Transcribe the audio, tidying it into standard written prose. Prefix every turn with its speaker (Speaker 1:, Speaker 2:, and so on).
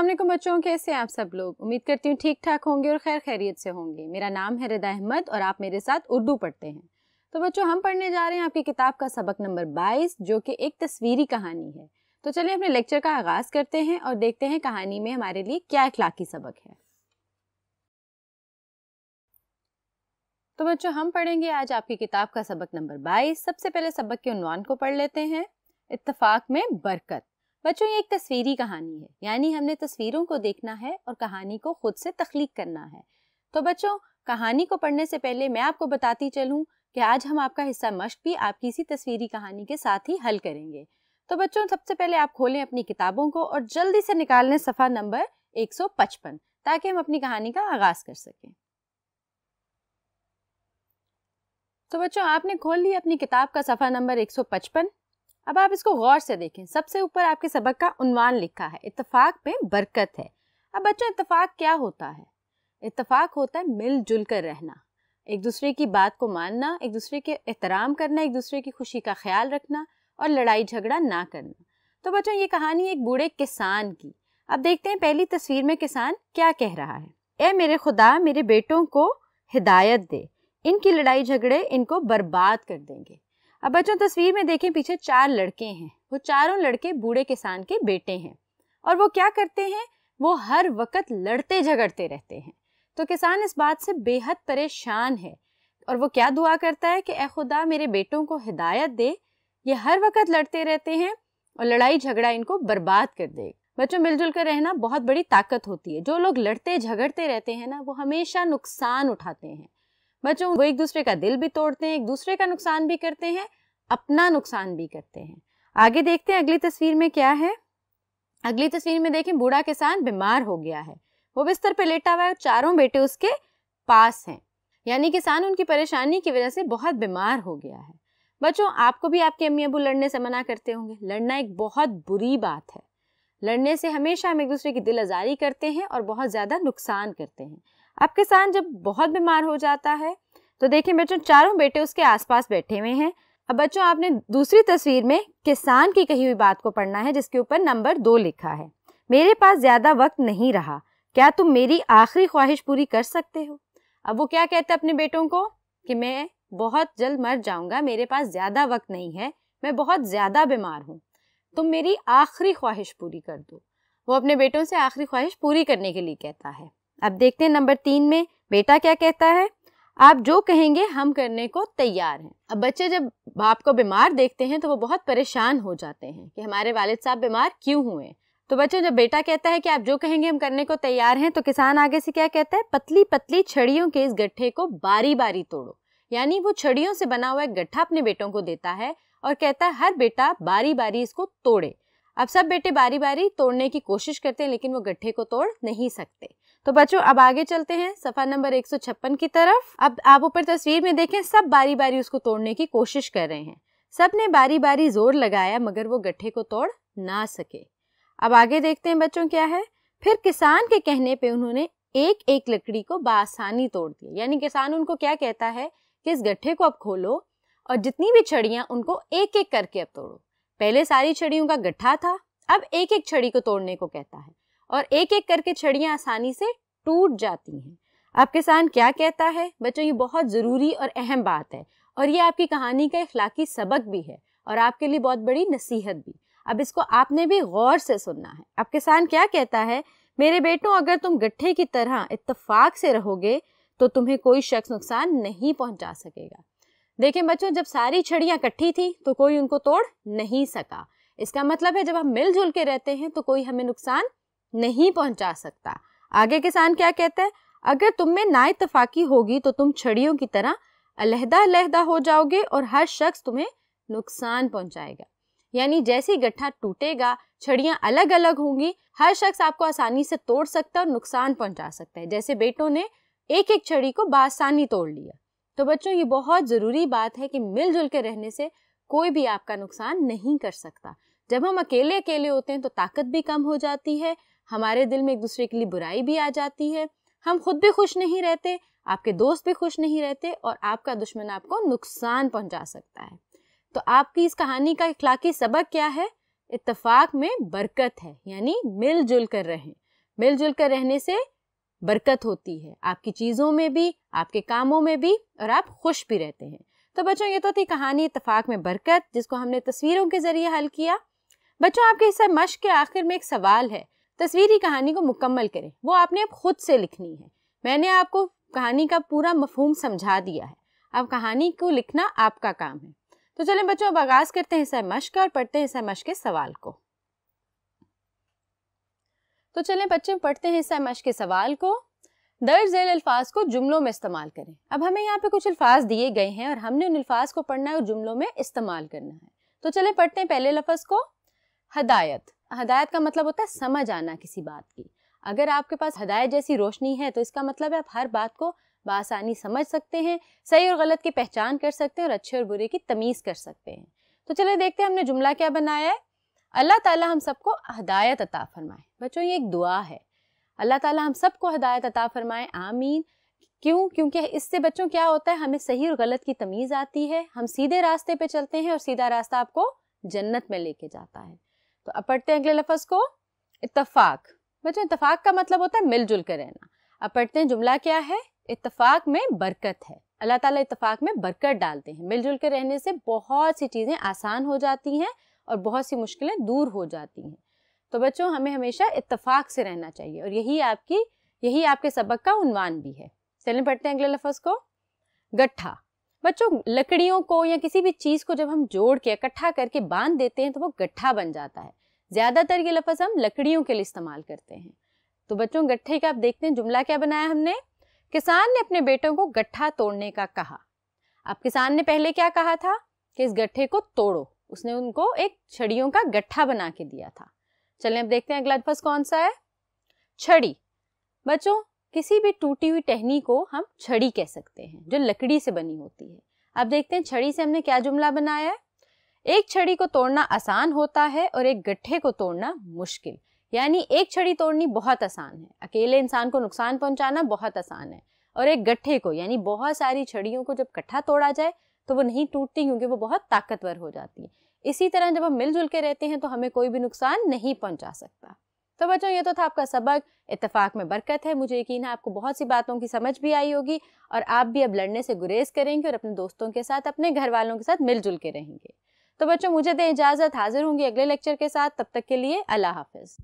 Speaker 1: अस्सलाम वालेकुम बच्चों, कैसे हैं आप सब लोग। उम्मीद करती हूँ ठीक ठाक होंगे और खैर खैरियत से होंगे। मेरा नाम है रिदा अहमद और आप मेरे साथ उर्दू पढ़ते हैं। तो बच्चों, हम पढ़ने जा रहे हैं आपकी किताब का सबक नंबर 22, जो कि एक तस्वीरी कहानी है। तो चलिए अपने लेक्चर का आगाज करते हैं और देखते हैं कहानी में हमारे लिए क्या इखलाकी सबक है। तो बच्चों, हम पढ़ेंगे आज आपकी किताब का सबक नंबर 22। सबसे पहले सबक के उन्वान को पढ़ लेते हैं, इत्तफाक में बरकत। बच्चों, ये एक तस्वीरी कहानी है, यानी हमने तस्वीरों को देखना है और कहानी को खुद से तख्लीक करना है। तो बच्चों, कहानी को पढ़ने से पहले मैं आपको बताती चलूं कि आज हम आपका हिस्सा मश्क भी आपकी इसी तस्वीरी कहानी के साथ ही हल करेंगे। तो बच्चों, सबसे पहले आप खोलें अपनी किताबों को और जल्दी से निकाल लें सफ़ा नंबर 155, ताकि हम अपनी कहानी का आगाज कर सकें। तो बच्चों, आपने खोल लिया अपनी किताब का सफ़ा नंबर 155। अब आप इसको गौर से देखें। सबसे ऊपर आपके सबक का उन्वान लिखा है, इत्तफाक में बरकत है। अब बच्चों, इत्तफाक क्या होता है? इत्तफाक होता है मिलजुल कर रहना, एक दूसरे की बात को मानना, एक दूसरे के एहतराम करना, एक दूसरे की खुशी का ख्याल रखना और लड़ाई झगड़ा ना करना। तो बच्चों, ये कहानी एक बूढ़े किसान की। अब देखते हैं पहली तस्वीर में किसान क्या कह रहा है। ए मेरे खुदा, मेरे बेटों को हिदायत दे, इनकी लड़ाई झगड़े इनको बर्बाद कर देंगे। अब बच्चों, तस्वीर में देखें, पीछे 4 लड़के हैं। वो चारों लड़के बूढ़े किसान के बेटे हैं और वो क्या करते हैं, वो हर वक्त लड़ते झगड़ते रहते हैं। तो किसान इस बात से बेहद परेशान है और वो क्या दुआ करता है कि ए खुदा, मेरे बेटों को हिदायत दे, ये हर वक्त लड़ते रहते हैं और लड़ाई झगड़ा इनको बर्बाद कर दे। बच्चों, मिलजुल कर रहना बहुत बड़ी ताकत होती है। जो लोग लड़ते झगड़ते रहते हैं ना, वो हमेशा नुकसान उठाते हैं। बच्चों, वो एक दूसरे का दिल भी तोड़ते हैं, एक दूसरे का नुकसान भी करते हैं, अपना नुकसान भी करते हैं। आगे देखते हैं अगली तस्वीर में क्या है। अगली तस्वीर में देखें, बूढ़ा किसान बीमार हो गया है। वो बिस्तर पे लेटा हुआ है, चारों बेटे उसके पास हैं, यानी किसान उनकी परेशानी की वजह से बहुत बीमार हो गया है। बच्चों, आपको भी आपके अम्मी अबू लड़ने से मना करते होंगे। लड़ना एक बहुत बुरी बात है। लड़ने से हमेशा हम एक दूसरे की दिल आज़ारी करते हैं और बहुत ज़्यादा नुकसान करते हैं। अब किसान जब बहुत बीमार हो जाता है तो देखें बच्चों, चारों बेटे उसके आसपास बैठे हुए हैं। अब बच्चों, आपने दूसरी तस्वीर में किसान की कही हुई बात को पढ़ना है, जिसके ऊपर नंबर 2 लिखा है। मेरे पास ज़्यादा वक्त नहीं रहा, क्या तुम मेरी आखिरी ख्वाहिश पूरी कर सकते हो? अब वो क्या कहता है अपने बेटों को कि मैं बहुत जल्द मर जाऊंगा, मेरे पास ज़्यादा वक्त नहीं है, मैं बहुत ज़्यादा बीमार हूँ, तुम मेरी आखिरी ख्वाहिश पूरी कर दो। वो अपने बेटों से आखिरी ख्वाहिश पूरी करने के लिए कहता है। अब देखते हैं नंबर 3 में बेटा क्या कहता है, आप जो कहेंगे हम करने को तैयार हैं। अब बच्चे जब बाप को बीमार देखते हैं तो वो बहुत परेशान हो जाते हैं कि हमारे वालिद साहब बीमार क्यों हुए। तो बच्चों, जब बेटा कहता है कि आप जो कहेंगे हम करने को तैयार हैं, तो किसान आगे से क्या कहता है, पतली पतली छड़ियों के इस गट्ठे को बारी बारी तोड़ो। यानी वो छड़ियों से बना हुआ एक गट्ठा अपने बेटों को देता है और कहता है हर बेटा बारी बारी इसको तोड़े। अब सब बेटे बारी बारी तोड़ने की कोशिश करते हैं, लेकिन वो गट्ठे को तोड़ नहीं सकते। तो बच्चों, अब आगे चलते हैं सफ़ा नंबर 156 की तरफ। अब आप ऊपर तस्वीर में देखें, सब बारी बारी उसको तोड़ने की कोशिश कर रहे हैं। सब ने बारी बारी जोर लगाया, मगर वो गट्ठे को तोड़ ना सके। अब आगे देखते हैं बच्चों क्या है। फिर किसान के कहने पे उन्होंने एक एक लकड़ी को बआसानी तोड़ दिया। यानी किसान उनको क्या कहता है कि इस गट्ठे को अब खोलो और जितनी भी छड़ियाँ उनको एक एक करके अब तोड़ो। पहले सारी छड़ियों का गट्ठा था, अब एक एक छड़ी को तोड़ने को कहता है और एक एक करके छड़ियाँ आसानी से टूट जाती हैं। अब किसान क्या कहता है बच्चों, ये बहुत ज़रूरी और अहम बात है और ये आपकी कहानी का इखलाकी सबक भी है और आपके लिए बहुत बड़ी नसीहत भी। अब इसको आपने भी गौर से सुनना है। अब किसान क्या कहता है, मेरे बेटों, अगर तुम गट्ठे की तरह इत्तेफाक से रहोगे तो तुम्हें कोई शख्स नुकसान नहीं पहुंचा सकेगा। देखें बच्चों, जब सारी छड़ियाँ इकट्ठी थी तो कोई उनको तोड़ नहीं सका। इसका मतलब है जब हम मिलजुल के रहते हैं तो कोई हमें नुकसान नहीं पहुंचा सकता। आगे किसान क्या कहता है, अगर तुम में नाइत्तेफाकी होगी तो तुम छड़ियों की तरह अलहदा अलहदा हो जाओगे और हर शख्स तुम्हें नुकसान पहुंचाएगा। यानी जैसे ही गट्ठा टूटेगा, छड़ियाँ अलग अलग होंगी, हर शख्स आपको आसानी से तोड़ सकता है और नुकसान पहुंचा सकता है। जैसे बेटों ने एक एक छड़ी को बआसानी तोड़ लिया। तो बच्चों, ये बहुत ज़रूरी बात है कि मिलजुल के रहने से कोई भी आपका नुकसान नहीं कर सकता। जब हम अकेले अकेले होते हैं तो ताकत भी कम हो जाती है, हमारे दिल में एक दूसरे के लिए बुराई भी आ जाती है, हम खुद भी खुश नहीं रहते, आपके दोस्त भी खुश नहीं रहते और आपका दुश्मन आपको नुकसान पहुंचा सकता है। तो आपकी इस कहानी का इखलाकी सबक क्या है? इत्तेफाक में बरकत है, यानी मिलजुल कर रहें। مل جل کر رہنے سے برکت ہوتی ہے، آپ کی چیزوں میں بھی، آپ کے کاموں میں بھی، اور آپ خوش بھی رہتے ہیں۔ تو بچوں یہ تو تھی کہانی اتفاق میں برکت، جس کو ہم نے تصویروں کے ذریعے حل کیا۔ بچوں آپ کے حصہ مشق کے آخر میں ایک سوال ہے، تصویری کہانی کو مکمل کریں، وہ آپ نے اب خود سے لکھنی ہے۔ میں نے آپ کو کہانی کا پورا مفہوم سمجھا دیا ہے، اب کہانی کو لکھنا آپ کا کام ہے۔ تو چلیں بچوں اب آغاز کرتے ہیں حصہ مشق اور پڑھتے ہیں حصہ مشق کے سوال کو۔ تو چلیں بچے پڑھتے ہیں حصہ مشق کے سوال کو۔ درج ذیل الفاظ کو جملوں میں استعمال کریں۔ اب ہمیں یہاں پہ کچھ الفاظ دیے گئے ہیں اور ہم نے ان الفاظ کو پڑھنا ہے اور جملوں میں استعمال کرنا ہے۔ تو چلیں پڑھتے ہیں پہلے لفظ کو، ہدایت۔ ہدایت کا مطلب ہوتا ہے سمجھ آنا کسی بات کی۔ اگر آپ کے پاس ہدایت جیسی روشنی ہے تو اس کا مطلب ہے آپ ہر بات کو بآسانی سمجھ سکتے ہیں، صحیح اور غلط کی پہچان کر سکتے ہیں اور اچھے اور برے کی تمیز کر سکتے ہیں۔ تو چلیں دیکھتے ہیں ہم نے جملہ کیا بنایا ہے۔ اللہ تعالیٰ ہم سب کو ہدایت عطا فرمائے۔ بچوں یہ ایک دعا ہے، اللہ تعالیٰ ہم سب کو ہدایت عطا فرمائے، آمین۔ کیوں؟ کیونکہ اس سے بچوں کیا ہوتا ہے، ہمیں صحیح اور غلط کی تمیز آتی ہے، ہم سیدھے راستے پہ چلتے ہیں اور سیدھا راستہ آپ کو جنت میں لے کے جاتا ہے۔ تو اب پڑھتے ہیں اگلے لفظ کو، اتفاق۔ بچوں اتفاق کا مطلب ہوتا ہے مل جل کر رہنا۔ اب پڑھتے ہیں جملہ کیا ہے، اتفاق میں برکت ہے۔ اللہ تعالیٰ اتفاق میں برکت ڈالتے ہیں، مل جل کر رہنے سے بہت سی چیزیں آسان ہو جاتی ہیں اور بہت سی مشکلیں دور ہو جاتی ہیں۔ تو بچوں ہمیں ہمیشہ اتفاق سے رہنا چاہیے اور یہی آپ کے سبق کا عنوان بھی ہے۔ چلیں پڑھتے ہیں اگلے لفظ کو، گٹھا۔ بچوں لکڑیوں کو یا کسی بھی چیز کو جب ہم جوڑ کے اکٹھا کر کے باندھ دیتے ہیں تو وہ گٹھا بن جاتا ہے۔ زیادہ تر یہ لفظ ہم لکڑیوں کے لیے استعمال کرتے ہیں۔ تو بچوں گٹھے کا آپ دیکھتے ہیں جملہ کیا بنایا ہم نے، کسان نے اپنے بیٹوں کو گٹھا توڑنے کا کہا۔ اب کسان نے پہلے کیا کہا تھا کہ اس گٹھے کو توڑو، اس نے ان کو ایک چھڑیوں کا گٹھا بنا کے دیا تھا۔ چلیں اب دیکھتے ہیں اگلا لفظ کون سا ہے، چھڑی۔ بچوں کسی بھی ٹوٹی ہوئی ٹہنی کو ہم چھڑی کہہ سکتے ہیں جو لکڑی سے بنی ہوتی ہے۔ اب دیکھتے ہیں چھڑی سے ہم نے کیا جملہ بنایا ہے، ایک چھڑی کو توڑنا آسان ہوتا ہے اور ایک گٹھے کو توڑنا مشکل۔ یعنی ایک چھڑی توڑنی بہت آسان ہے، اکیلے انسان کو نقصان پہنچانا بہت آسان ہے، اور ایک گٹھے کو یعنی بہت ساری چھڑیوں کو جب اکٹھا توڑا جائے تو وہ نہیں ٹوٹتی کیونکہ وہ بہت طاقتور ہو جاتی ہے۔ اسی طرح جب ہم مل جل کے رہتے ہیں تو ہمیں کوئی بھی نقصان نہیں پہنچا سکتا۔ تو بچوں یہ تو تھا آپ کا سبق اتفاق میں برکت ہے۔ مجھے یقین ہے آپ کو بہت سی باتوں کی سمجھ بھی آئی ہوگی اور آپ بھی اب لڑنے سے گریز کریں گے اور اپنے دوستوں کے ساتھ، اپنے گھر والوں کے ساتھ مل جل کے رہیں گے۔ تو بچوں مجھے دیں اجازت، حاضر ہوں گی اگلے لیکچر کے ساتھ، تب تک کے لیے اللہ حافظ۔